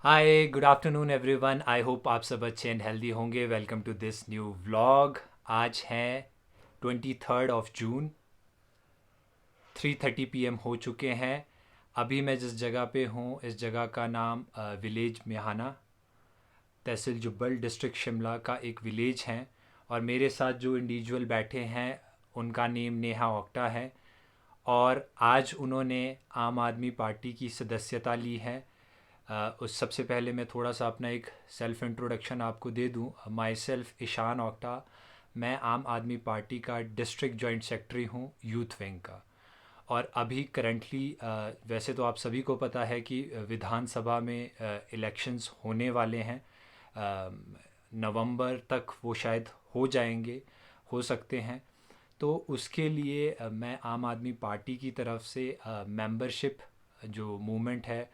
Hi good afternoon everyone. I hope आप सब अच्छे एंड हेल्दी होंगे। Welcome to this new vlog. आज है 23 जून। 3:30 PM हो चुके हैं। अभी मैं जिस जगह पे हूँ इस जगह का नाम विलेज मिहाना, तहसील जुब्बल, डिस्ट्रिक्ट शिमला का एक विलेज है। और मेरे साथ जो इंडिविजुअल बैठे हैं उनका नेम नेहा ओक्टा है। और आज उन्होंने आम आदमी पार्टी की सदस्यता ली है। उस सबसे पहले मैं थोड़ा सा अपना एक सेल्फ इंट्रोडक्शन आपको दे दूं। Myself Ishan Okta. मैं आम आदमी पार्टी का डिस्ट्रिक्ट जॉइंट सेक्रेटरी हूं, यूथ विंग का। और अभी करंटली वैसे तो आप सभी को पता है कि विधानसभा में इलेक्शंस होने वाले हैं। नवंबर तक वो शायद हो जाएंगे, हो सकते हैं। तो उसके लिए मैं आम आदमी पार्टी की तरफ से मेंबरशिप जो मूवमेंट है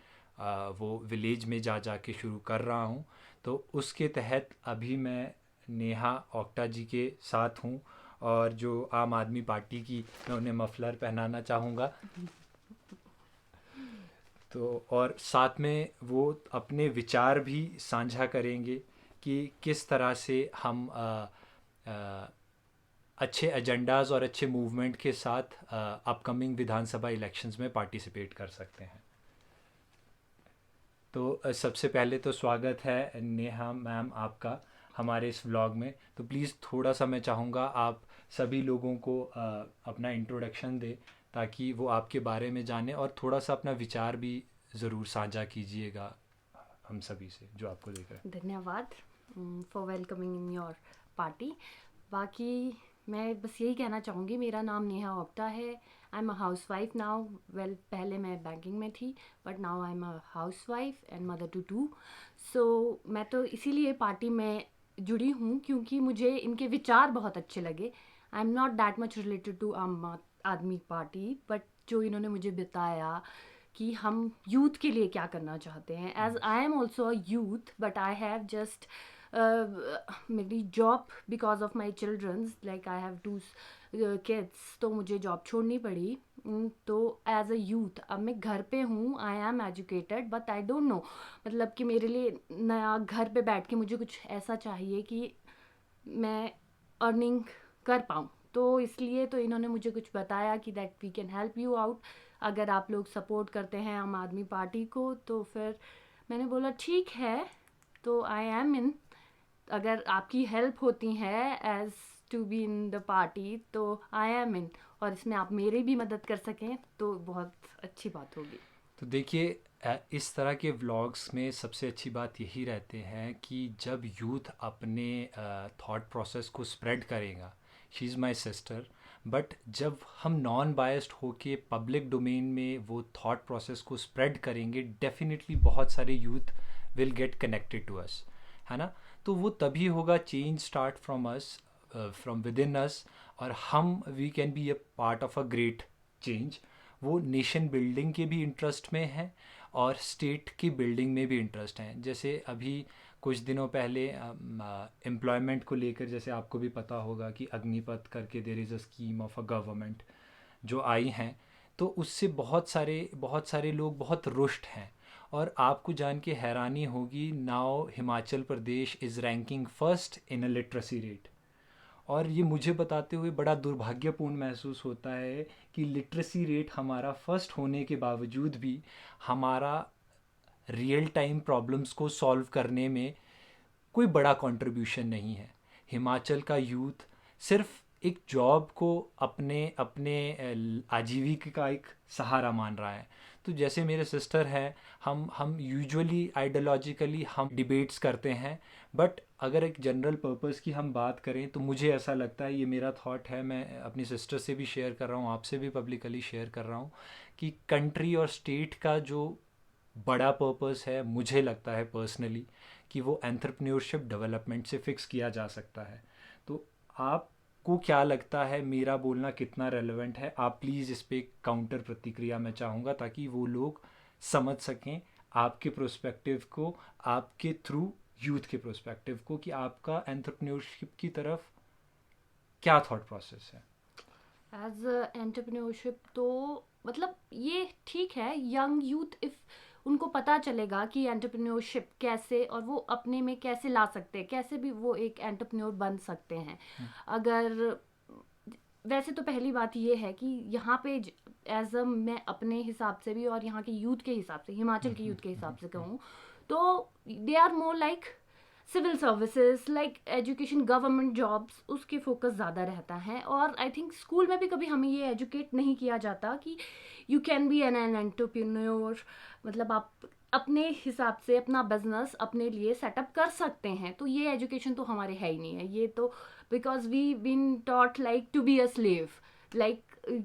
वो विलेज में जा जा के शुरू कर रहा हूँ। तो उसके तहत अभी मैं नेहा ओक्टा जी के साथ हूँ। और जो आम आदमी पार्टी की, मैं उन्हें मफलर पहनाना चाहूँगा। तो और साथ में वो अपने विचार भी साझा करेंगे कि किस तरह से हम अ, अच्छे एजेंडाज और अच्छे मूवमेंट के साथ अपकमिंग विधानसभा इलेक्शंस में पार्टिसिपेट कर सकते हैं। तो सबसे पहले तो स्वागत है नेहा मैम आपका हमारे इस व्लॉग में। तो प्लीज़ थोड़ा सा मैं चाहूँगा आप सभी लोगों को अपना इंट्रोडक्शन दें ताकि वो आपके बारे में जाने, और थोड़ा सा अपना विचार भी ज़रूर साझा कीजिएगा हम सभी से जो आपको देख रहे हैं। धन्यवाद for welcoming in your party. बाकी मैं बस यही कहना चाहूँगी, मेरा नाम नेहा ओप्टा है। I am a housewife now. Well, पहले मैं बैंकिंग में थी, but now I am a housewife and mother to two. So मैं तो इसीलिए पार्टी में जुड़ी हूँ क्योंकि मुझे इनके विचार बहुत अच्छे लगे। I am not that much related to Aam Aadmi party, but जो इन्होंने मुझे बताया कि हम यूथ के लिए क्या करना चाहते हैं। As I am also a youth, but I have just मेरी job because of my children's, like I have two kids, तो मुझे जॉब छोड़नी पड़ी। तो एज अ यूथ अब मैं घर पे हूँ। I am educated but I don't know, मतलब कि मेरे लिए नया घर पे बैठ के मुझे कुछ ऐसा चाहिए कि मैं अर्निंग कर पाऊँ। तो इसलिए तो इन्होंने मुझे कुछ बताया कि that we can help you out, अगर आप लोग सपोर्ट करते हैं आम आदमी पार्टी को। तो फिर मैंने बोला ठीक है, तो आई एम इन। अगर आपकी हेल्प होती है as to be in the party, तो आई एम इन। और इसमें आप मेरी भी मदद कर सकें तो बहुत अच्छी बात होगी। तो देखिए, इस तरह के व्लॉग्स में सबसे अच्छी बात यही रहते हैं कि जब यूथ अपने थॉट प्रोसेस को स्प्रेड करेगा। She is my sister. But जब हम नॉन बायस्ड होके पब्लिक डोमेन में वो थॉट प्रोसेस को स्प्रेड करेंगे, डेफिनेटली बहुत सारे youth will get connected to us, है ना। तो वो तभी होगा, change start from us, from within us. और हम we can be a part of a great change. वो नेशन बिल्डिंग के भी इंटरेस्ट में है और स्टेट की बिल्डिंग में भी इंटरेस्ट हैं। जैसे अभी कुछ दिनों पहले एम्प्लॉयमेंट को लेकर, जैसे आपको भी पता होगा कि अग्निपथ करके there is a scheme of a government जो आई हैं। तो उससे बहुत सारे लोग बहुत रुष्ट हैं। और आपको जान के हैरानी होगी, now Himachal Pradesh is ranking first in a literacy rate. और ये मुझे बताते हुए बड़ा दुर्भाग्यपूर्ण महसूस होता है कि लिटरेसी रेट हमारा फर्स्ट होने के बावजूद भी हमारा रियल टाइम प्रॉब्लम्स को सॉल्व करने में कोई बड़ा कंट्रीब्यूशन नहीं है। हिमाचल का यूथ सिर्फ एक जॉब को अपने अपने आजीविका का एक सहारा मान रहा है। तो जैसे मेरे सिस्टर हैं, हम यूजुअली आइडियोलॉजिकली हम डिबेट्स करते हैं। बट अगर एक जनरल पर्पस की हम बात करें तो मुझे ऐसा लगता है, ये मेरा थॉट है, मैं अपनी सिस्टर से भी शेयर कर रहा हूँ, आपसे भी पब्लिकली शेयर कर रहा हूँ, कि कंट्री और स्टेट का जो बड़ा पर्पस है, मुझे लगता है पर्सनली, कि वो एंटरप्रेन्योरशिप डेवलपमेंट से फिक्स किया जा सकता है। तो आपको क्या लगता है, मेरा बोलना कितना रेलेवेंट है? आप प्लीज़ इस पे काउंटर प्रतिक्रिया मैं चाहूँगा ताकि वो लोग समझ सकें आपके प्रोस्पेक्टिव को, आपके थ्रू यूथ के प्रोस्पेक्टिव को, कि आपका एंटरप्रेन्योरशिप की तरफ क्या थॉट प्रोसेस है। एज एंटरप्रेन्योरशिप तो मतलब ये ठीक है, यंग यूथ इफ उनको पता चलेगा कि एंटरप्रेन्योरशिप कैसे और वो अपने में कैसे ला सकते हैं, कैसे भी वो एक एंटरप्रेन्योर बन सकते हैं। अगर वैसे तो पहली बात ये है कि यहाँ पे एज अ मैं अपने हिसाब से भी और यहाँ के यूथ के हिसाब से, हिमाचल के यूथ के हिसाब से कहूँ तो they are more like civil services, like education, government jobs, उसके फोकस ज़्यादा रहता है। और आई थिंक स्कूल में भी कभी हमें ये एजुकेट नहीं किया जाता कि you can be an entrepreneur, मतलब आप अपने हिसाब से अपना बिजनेस अपने लिए सेटअप कर सकते हैं। तो ये एजुकेशन तो हमारे है ही नहीं है, ये तो because we been taught like to be a slave, like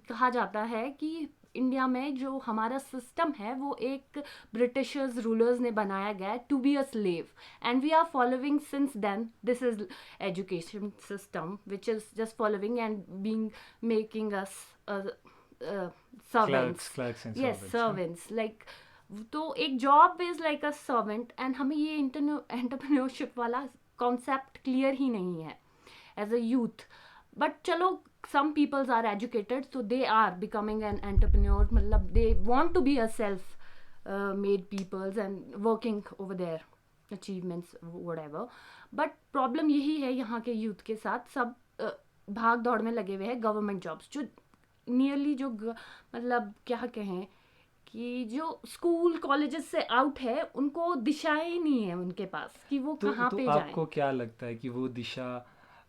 कहा जाता है कि इंडिया में जो हमारा सिस्टम है वो एक ब्रिटिशर्स रूलर्स ने बनाया गया है to be a slave, and we are following since then this is education system which is just following and being making us clerks servants. Clerks and yes, servants, हाँ। Servants like, तो एक job is like a servant, and हमें ये entrepreneurship वाला concept clear ही नहीं है as a youth. But चलो, some peoples are educated so they are becoming an entrepreneur, मतलब they want to be a self made peoples and working over their achievements whatever। but problem यही है यहाँ के youth के साथ, सब भाग दौड़ में लगे हुए हैं गवर्नमेंट जॉब्स, जो नियरली जो मतलब क्या कहें कि जो स्कूल कॉलेजेस से आउट है, उनको दिशाएं ही नहीं है उनके पास कि वो कहाँ तो पे जाएं। आपको क्या लगता है कि वो दिशा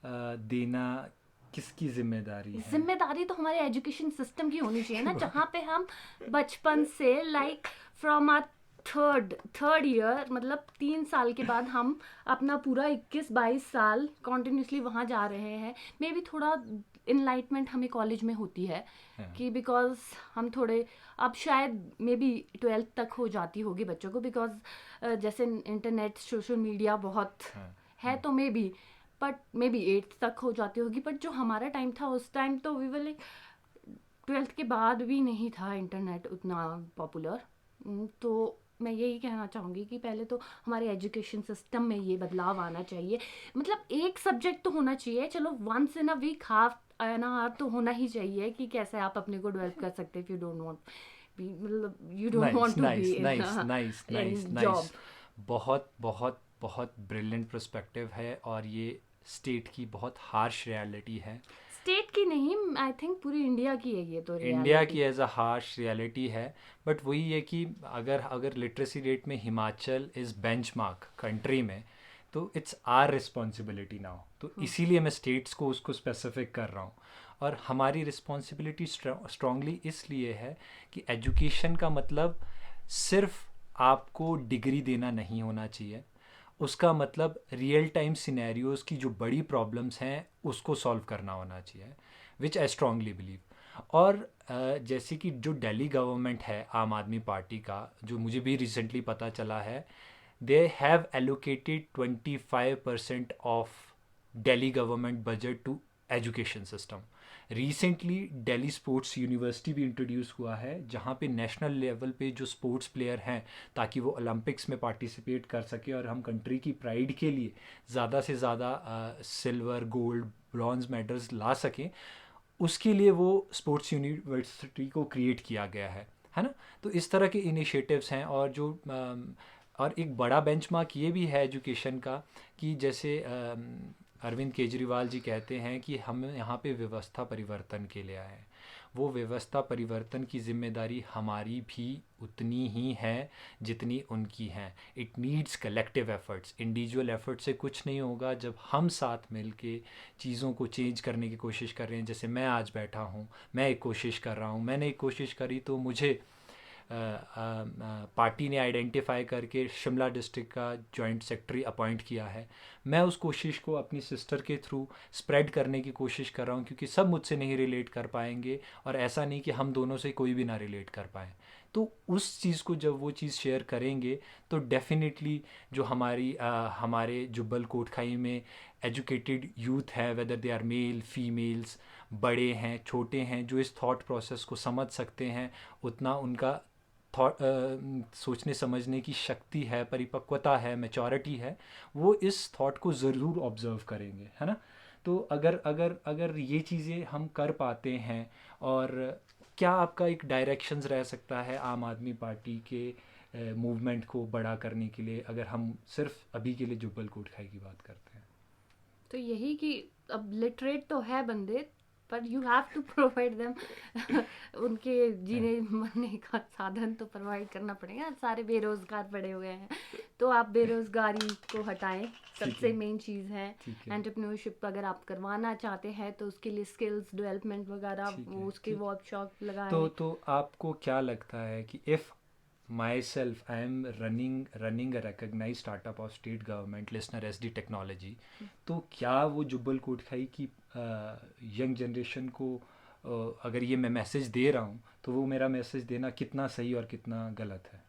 देना किसकी जिम्मेदारी है? जिम्मेदारी तो हमारे एजुकेशन सिस्टम की होनी चाहिए ना, जहाँ पे हम बचपन से like from our third year, मतलब 3 साल के बाद हम अपना पूरा 21-22 साल कॉन्टिन्यूसली वहाँ जा रहे हैं। मे बी थोड़ा इनलाइटमेंट हमें कॉलेज में होती है हाँ, कि बिकॉज हम थोड़े, अब शायद मे बी 12th तक हो जाती होगी बच्चों को, बिकॉज जैसे इंटरनेट सोशल मीडिया बहुत हाँ, है, तो may be, but may be 8th तक हो जाती होगी। बट जो हमारा टाइम था उस टाइम तो वी वर लाइक 12th के बाद भी नहीं था इंटरनेट उतना पॉपुलर। तो मैं यही कहना चाहूँगी कि पहले तो हमारे एजुकेशन सिस्टम में ये बदलाव आना चाहिए। मतलब एक सब्जेक्ट तो होना चाहिए, चलो once in a week half an hour तो होना ही चाहिए कि कैसे आप अपने को डेवलप कर सकते हैं, if you don't want be, मतलब you don't nice want to be nice in nice nice nice in nice. Job. बहुत बहुत बहुत ब्रिलियंट पर्सपेक्टिव है, और ये स्टेट की बहुत हार्श रियलिटी है। स्टेट की नहीं, आई थिंक पूरी इंडिया की है ये तो इंडिया की रियलिटी। एज अ हार्श रियलिटी है। बट वही है कि अगर अगर लिटरेसी रेट में हिमाचल इज़ बेंचमार्क कंट्री में, तो इट्स आर रिस्पॉन्सिबिलिटी नाउ। तो इसीलिए मैं स्टेट्स को उसको स्पेसिफिक कर रहा हूँ। और हमारी रिस्पॉन्सिबिलिटी स्ट्रांगली इसलिए है कि एजुकेशन का मतलब सिर्फ आपको डिग्री देना नहीं होना चाहिए। उसका मतलब रियल टाइम सिनेरियोज़ की जो बड़ी प्रॉब्लम्स हैं उसको सॉल्व करना होना चाहिए, विच आई स्ट्रांगली बिलीव। और जैसे कि जो दिल्ली गवर्नमेंट है आम आदमी पार्टी का, जो मुझे भी रिसेंटली पता चला है, they have allocated 25% of Delhi government budget to education system. Recently Delhi sports university भी इंट्रोड्यूस हुआ है, जहाँ पे नेशनल लेवल पे जो स्पोर्ट्स प्लेयर हैं, ताकि वो ओलंपिक्स में पार्टिसिपेट कर सके और हम कंट्री की प्राइड के लिए ज़्यादा से ज़्यादा सिल्वर, गोल्ड, ब्रॉन्ज मेडल्स ला सकें, उसके लिए वो स्पोर्ट्स यूनिवर्सिटी को क्रिएट किया गया है ना। तो इस तरह के इनिशिएटिव्स हैं। और जो और एक बड़ा बेंचमार्क ये भी है एजुकेशन का, कि जैसे अरविंद केजरीवाल जी कहते हैं कि हम यहाँ पे व्यवस्था परिवर्तन के लिए आए हैं। वो व्यवस्था परिवर्तन की जिम्मेदारी हमारी भी उतनी ही है जितनी उनकी है। It needs collective efforts. Individual effort से कुछ नहीं होगा। जब हम साथ मिल के चीज़ों को चेंज करने की कोशिश कर रहे हैं, जैसे मैं आज बैठा हूँ, मैं एक कोशिश कर रहा हूँ, मैंने एक कोशिश करी तो मुझे पार्टी ने आइडेंटिफाई करके शिमला डिस्ट्रिक्ट का जॉइंट सेक्रेटरी अपॉइंट किया है। मैं उस कोशिश को अपनी सिस्टर के थ्रू स्प्रेड करने की कोशिश कर रहा हूँ, क्योंकि सब मुझसे नहीं रिलेट कर पाएंगे, और ऐसा नहीं कि हम दोनों से कोई भी ना रिलेट कर पाए। तो उस चीज़ को जब वो चीज़ शेयर करेंगे, तो डेफिनेटली जो हमारे जुब्बल कोटखाई में एजुकेटेड यूथ है, whether they are male females, बड़े हैं छोटे हैं, जो इस थॉट प्रोसेस को समझ सकते हैं, उतना उनका थॉट सोचने समझने की शक्ति है, परिपक्वता है, मैच्योरिटी है, वो इस थॉट को ज़रूर ऑब्ज़र्व करेंगे, है ना। तो अगर अगर अगर ये चीज़ें हम कर पाते हैं, और क्या आपका एक डायरेक्शंस रह सकता है आम आदमी पार्टी के मूवमेंट को बड़ा करने के लिए, अगर हम सिर्फ अभी के लिए जुब्बल कोटखाई की बात करते हैं? तो यही कि अब लिटरेट तो है बंदे, पर you have to provide them उनके जीने मरने का साधन तो प्रोवाइड करना पड़ेगा। सारे बेरोजगार पड़े हुए हैं, तो आप बेरोजगारी को हटाएं, सबसे है। मेन चीज़ है। ठीक है। एंटरप्रेन्योरशिप अगर आप करवाना चाहते हैं तो उसके लिए स्किल्स डेवलपमेंट वगैरह ठीक वो है। उसके ठीक। वर्कशॉप लगाएं। तो आपको क्या लगता है कि if myself I am running a recognized startup of state government, listener SD technology, तो क्या वो जुब्बल कोटखाई की यंग जनरेशन को अगर ये मैं मैसेज दे रहा हूँ तो वो मेरा मैसेज देना कितना सही और कितना गलत है?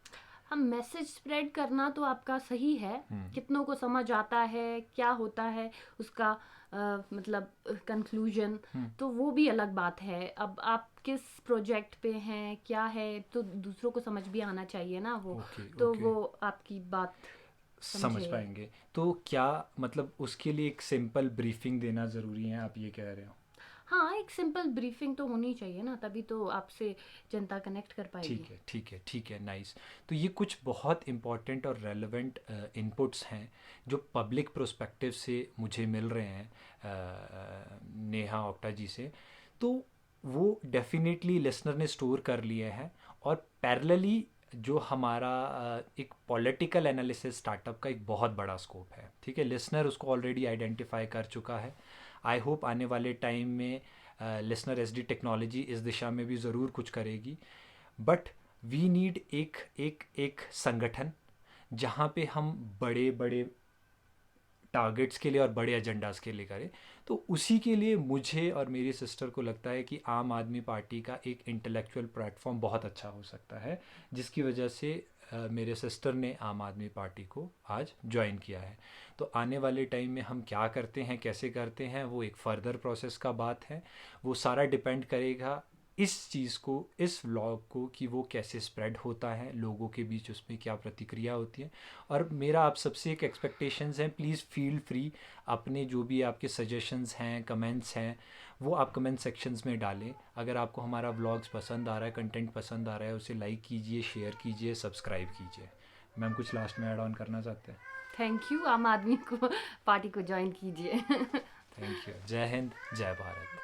हम मैसेज स्प्रेड करना तो आपका सही है, कितनों को समझ आता है क्या होता है उसका मतलब कंक्लूजन, तो वो भी अलग बात है। अब आप किस प्रोजेक्ट पे हैं क्या है, तो दूसरों को समझ भी आना चाहिए ना वो। ओके तो ओके, वो आपकी बात समझ समझे। पाएंगे। तो क्या मतलब उसके लिए एक सिंपल ब्रीफिंग देना ज़रूरी है, आप ये कह रहे हो? हाँ, एक सिंपल ब्रीफिंग तो होनी चाहिए ना, तभी तो आपसे जनता कनेक्ट कर पाएगी। ठीक है ठीक है ठीक है, नाइस। तो ये कुछ बहुत इम्पॉर्टेंट और रेलेवेंट इनपुट्स हैं जो पब्लिक प्रोस्पेक्टिव से मुझे मिल रहे हैं नेहा ओप्टा जी से। तो वो डेफिनेटली लिसनर ने स्टोर कर लिए हैं, और पैरेलली जो हमारा एक पॉलिटिकल एनालिसिस स्टार्टअप का एक बहुत बड़ा स्कोप है, ठीक है, लिसनर उसको ऑलरेडी आइडेंटिफाई कर चुका है। आई होप आने वाले टाइम में लिसनर एसडी टेक्नोलॉजी इस दिशा में भी ज़रूर कुछ करेगी। बट वी नीड एक एक एक संगठन जहाँ पे हम बड़े बड़े टारगेट्स के लिए और बड़े एजेंडास के लिए करें। तो उसी के लिए मुझे और मेरी सिस्टर को लगता है कि आम आदमी पार्टी का एक इंटेलेक्चुअल प्लेटफॉर्म बहुत अच्छा हो सकता है, जिसकी वजह से मेरे सिस्टर ने आम आदमी पार्टी को आज ज्वाइन किया है। तो आने वाले टाइम में हम क्या करते हैं, कैसे करते हैं, वो एक फ़र्दर प्रोसेस का बात है। वो सारा डिपेंड करेगा इस चीज़ को, इस व्लॉग को, कि वो कैसे स्प्रेड होता है, लोगों के बीच उसमें क्या प्रतिक्रिया होती है। और मेरा आप सबसे एक एक्सपेक्टेशंस हैं, प्लीज़ फील फ्री, अपने जो भी आपके सजेशंस हैं, कमेंट्स हैं, वो आप कमेंट सेक्शंस में डालें। अगर आपको हमारा व्लॉग्स पसंद आ रहा है, कंटेंट पसंद आ रहा है, उसे लाइक कीजिए, शेयर कीजिए, सब्सक्राइब कीजिए। मैम कुछ लास्ट में ऐड ऑन करना चाहते हैं? थैंक यू, आम आदमी को पार्टी को ज्वाइन कीजिए। Thank you. जय हिंद, जय भारत।